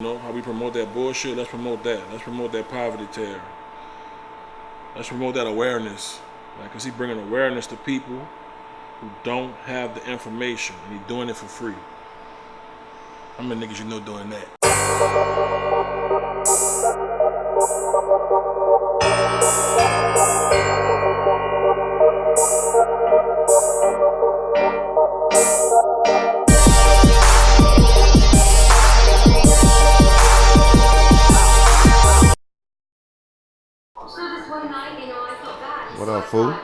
You know, how we promote that bullshit, let's promote that. Let's promote that poverty Tare. Let's promote that awareness. Like, cause he bringing awareness to people who don't have the information, and he doing it for free. How many niggas you know doing that? What up, fool?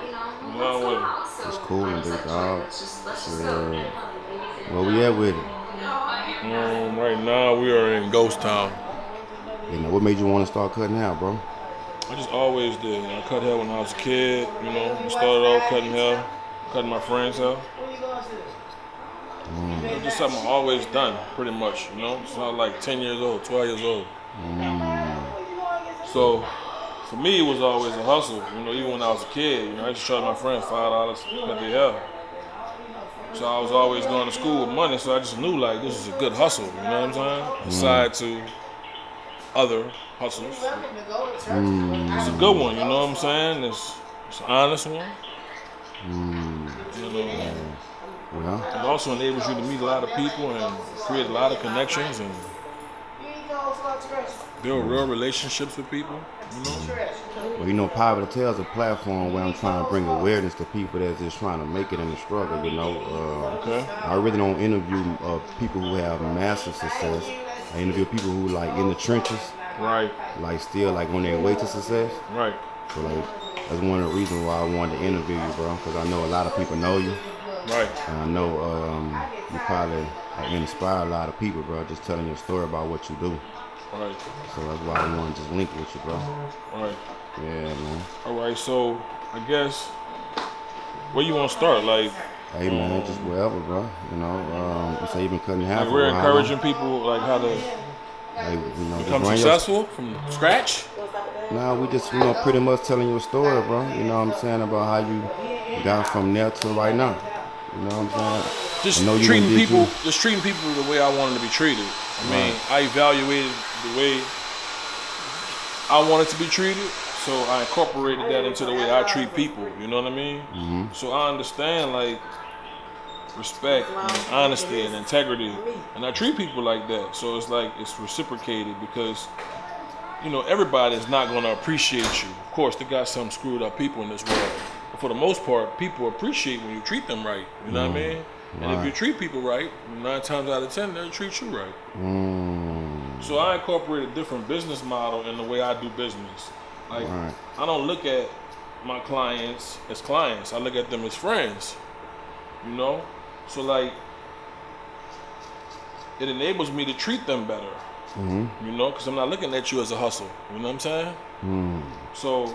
It's cool and big dog. Where we at with it? Right now we are in Ghost Town. You know, what made you want to start cutting hair, bro? I just always did. I cut hair when I was a kid. You know, I started off cutting hair, cutting my friends' hair. It's just something I always done, pretty much. You know, so I was like 10 years old, 12 years old. So for me, it was always a hustle. You know, even when I was a kid, you know, I used to charge my friends $5 to cut their hair. So I was always going to school with money, so I just knew like this is a good hustle. You know what I'm saying? Aside to other hustles, it's a good one. You know what I'm saying? It's an honest one. You know, Yeah. it also enables you to meet a lot of people and create a lot of connections and build real relationships with people. You know. Well, you know, Poverty Tale is a platform where I'm trying to bring awareness to people that's just trying to make it in the struggle, you know. Okay. I really don't interview people who have massive success. I interview people who like in the trenches. Right. Like still like on their way to success. Right. So like that's one of the reasons why I wanted to interview you, bro, because I know a lot of people know you. Right. And I know you probably inspire a lot of people, bro, just telling your story about what you do. Right. So that's why I want to just link with you, bro. Right. Yeah, man. All right. So I guess where you want to start? Like, hey, man, just wherever, bro. You know, you say you've been cutting hair. like we're encouraging people like how to become successful from scratch. Nah, we just pretty much telling your story, bro. You know what I'm saying, about how you got from there to right now. You know what I'm saying? Just treating people the way I wanted to be treated. I mean, I evaluated the way I wanted to be treated, so I incorporated that into the way I treat people. You know what I mean? So I understand like respect and honesty and integrity, and I treat people like that. So it's like it's reciprocated because you know everybody is not going to appreciate you. Of course, they got some screwed up people in this world, but for the most part, people appreciate when you treat them right. You know what I mean? And if you treat people right, 9 times out of 10, they'll treat you right. So I incorporate a different business model in the way I do business. Like, I don't look at my clients as clients. I look at them as friends, you know? So, like, it enables me to treat them better, you know? Because I'm not looking at you as a hustle, you know what I'm saying? So,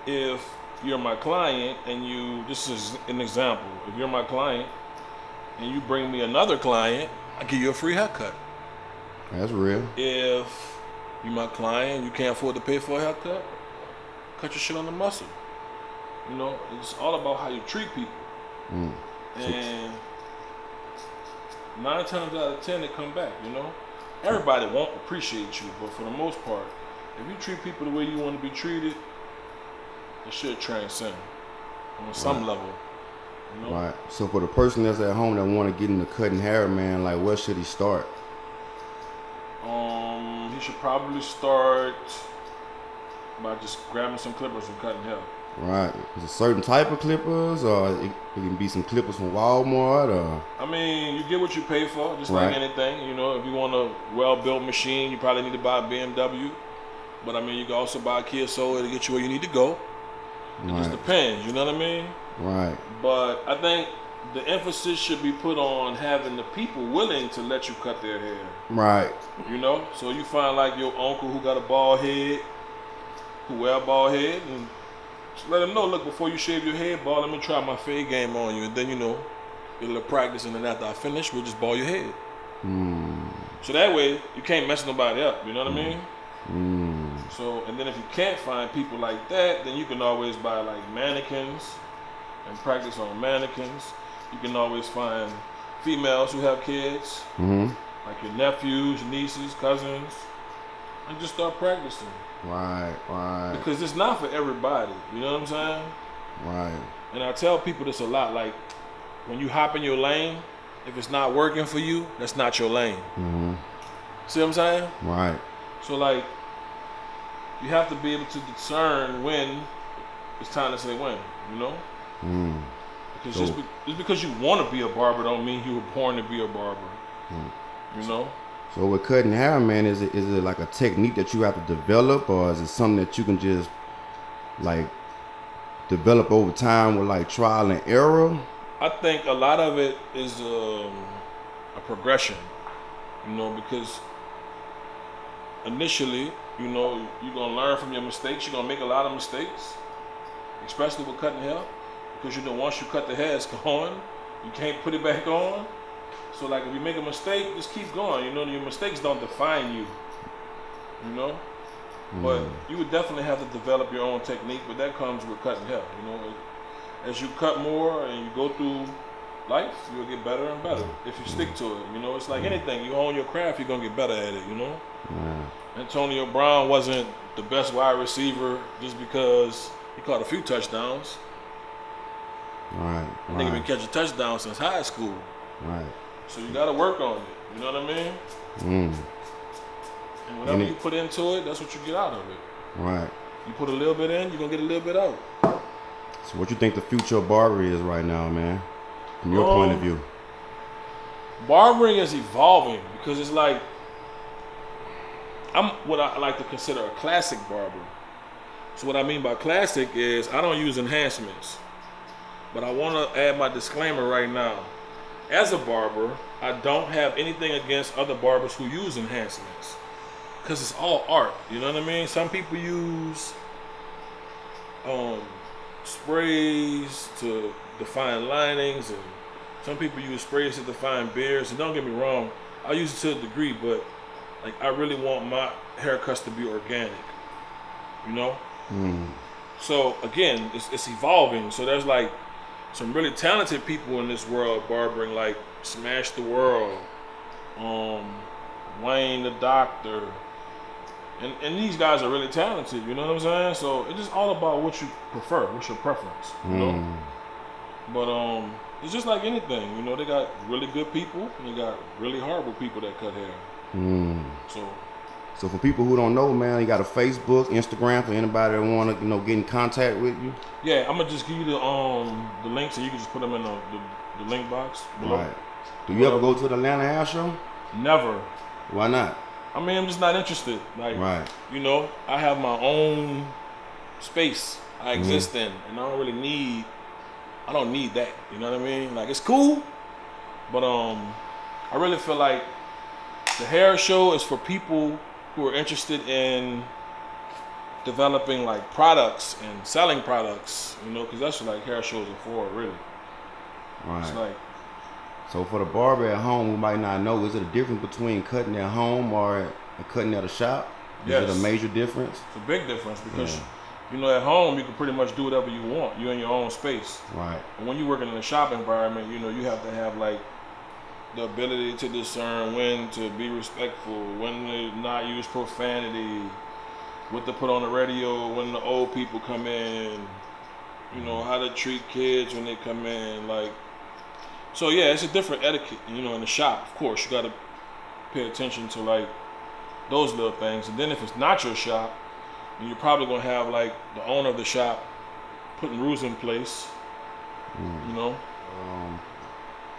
if you're my client and this is an example, if you're my client and you bring me another client, I give you a free haircut. That's real. If you're my client, you can't afford to pay for a haircut, cut your shit on the muscle. You know, it's all about how you treat people. And 9 times out of 10, they come back, you know? Everybody won't appreciate you, but for the most part, if you treat people the way you want to be treated, it should transcend on some level. You know? Right. So for the person that's at home that want to get into cutting hair, man, like where should he start? He should probably start by just grabbing some clippers and cutting hair. Right. Is it a certain type of clippers, or it can be some clippers from Walmart, or? I mean, you get what you pay for, just like anything. You know, if you want a well-built machine, you probably need to buy a BMW. But I mean, you can also buy a Kia Soul to get you where you need to go. It just depends, you know what I mean? Right. But I think the emphasis should be put on having the people willing to let you cut their hair. Right. You know? So you find like your uncle who got a bald head, who wear a bald head, and just let him know, look, before you shave your head, bald, let me try my fade game on you. And then, you know, get a little practice, and then after I finish, we'll just bald your head. So that way, you can't mess nobody up, you know what I mean? So, and then if you can't find people like that, then you can always buy like mannequins and practice on mannequins. You can always find females who have kids. like your nephews, nieces, cousins, and just start practicing. Right. Because it's not for everybody. You know what I'm saying? Right. And I tell people this a lot. Like, when you hop in your lane, if it's not working for you, that's not your lane. Mm-hmm. See what I'm saying? Right. So, like, you have to be able to discern when it's time to say when, you know? Mm. Because just because you want to be a barber don't mean you were born to be a barber. You know? So with cutting hair, man, is it like a technique that you have to develop, or is it something that you can just like develop over time with like trial and error? I think a lot of it is a progression, you know, because initially, you know, you're going to learn from your mistakes. You're going to make a lot of mistakes, especially with cutting hair, because, you know, once you cut the hair, it's gone. You can't put it back on. So, like, if you make a mistake, just keep going. You know, your mistakes don't define you, you know? But you would definitely have to develop your own technique, but that comes with cutting hair, you know? As you cut more and you go through life, you'll get better and better if you stick to it. You know, it's like anything. You own your craft, you're going to get better at it, you know? Antonio Brown wasn't the best wide receiver just because he caught a few touchdowns. Right. I think he been catching touchdowns since high school. Right. So you got to work on it. You know what I mean? And whatever you put into it, that's what you get out of it. Right. You put a little bit in, you're going to get a little bit out. So what you think the future of barbering is right now, man? From your point of view. Barbering is evolving because it's like, I'm what I like to consider a classic barber. So what I mean by classic is I don't use enhancements. But I want to add my disclaimer right now. As a barber, I don't have anything against other barbers who use enhancements. Because it's all art, you know what I mean? Some people use sprays to define linings, and some people use sprays to define beards. And don't get me wrong, I use it to a degree, but like I really want my haircuts to be organic, you know? So again, it's evolving. So there's like some really talented people in this world barbering, like Smash the World, Wayne the Doctor, and these guys are really talented, you know what I'm saying? So it's just all about what you prefer, what's your preference, you know? But it's just like anything, you know, they got really good people and they got really horrible people that cut hair. So for people who don't know, man, you got a Facebook, Instagram for anybody that want to, you know, get in contact with you? Yeah, I'm gonna just give you the links, and you can just put them in the link box below. Right. Do you ever go to the Atlanta Hair Show? Never. Why not? I mean, I'm just not interested. Like, you know, I have my own space I exist in, and I don't need that. You know what I mean? Like, it's cool, but I really feel like the hair show is for people who are interested in developing like products and selling products, you know, because that's what like hair shows are for, really. Right. It's like, so for the barber at home who might not know, is it a difference between cutting at home or cutting at a shop? Is it a major difference? It's a big difference because, you know, at home you can pretty much do whatever you want. You're in your own space. Right. And when you're working in a shop environment, you know, you have to have like the ability to discern when to be respectful, when to not use profanity, what to put on the radio when the old people come in, you know, how to treat kids when they come in, like. So yeah, it's a different etiquette, you know, in the shop. Of course, you got to pay attention to like those little things. And then if it's not your shop, then you're probably gonna have like the owner of the shop putting rules in place, you know.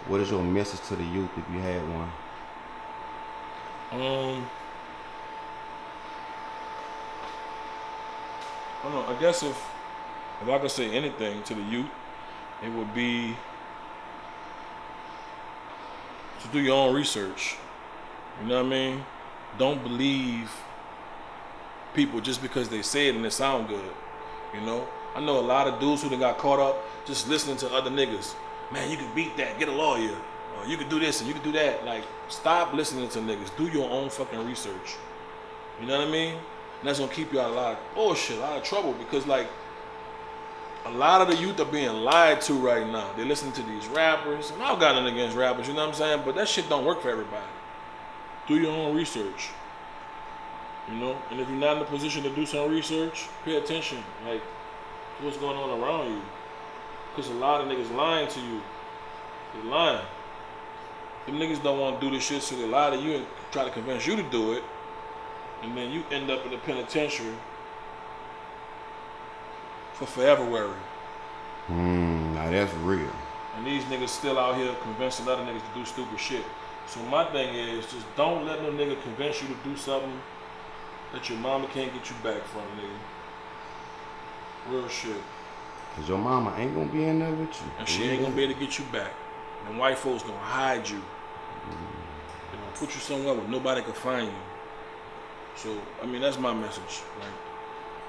What is your message to the youth if you had one? I don't know. I guess if I could say anything to the youth, it would be to do your own research. You know what I mean? Don't believe people just because they say it and it sound good. You know? I know a lot of dudes who done got caught up just listening to other niggas. Man, you can beat that, get a lawyer. Or you can do this and you can do that. Like, stop listening to niggas. Do your own fucking research. You know what I mean? And that's gonna keep you out of a lot of bullshit, a lot of trouble, because like a lot of the youth are being lied to right now. They listen to these rappers, and I've got nothing against rappers, you know what I'm saying? But that shit don't work for everybody. do your own research. You know, and if you're not in a position to do some research, pay attention. Like, what's going on around you? Because a lot of niggas lying to you. They're lying. Them niggas don't want to do this shit, so they lie to you and try to convince you to do it. And then you end up in the penitentiary for forever wearing. Now that's real. And these niggas still out here convincing other niggas to do stupid shit. So my thing is, just don't let no nigga convince you to do something that your mama can't get you back from, nigga. Real shit. Cause your mama ain't gonna be in there with you. And she ain't gonna be able to get you back. And white folks gonna hide you. They gonna put you somewhere where nobody can find you. So, I mean, that's my message. Like,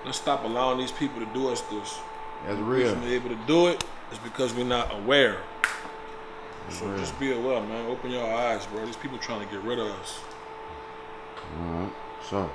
let's stop allowing these people to do us this. That's real. If we're able to do it, it's because we're not aware. That's so real. just be aware, man. Open your eyes, bro. These people trying to get rid of us. Alright, so.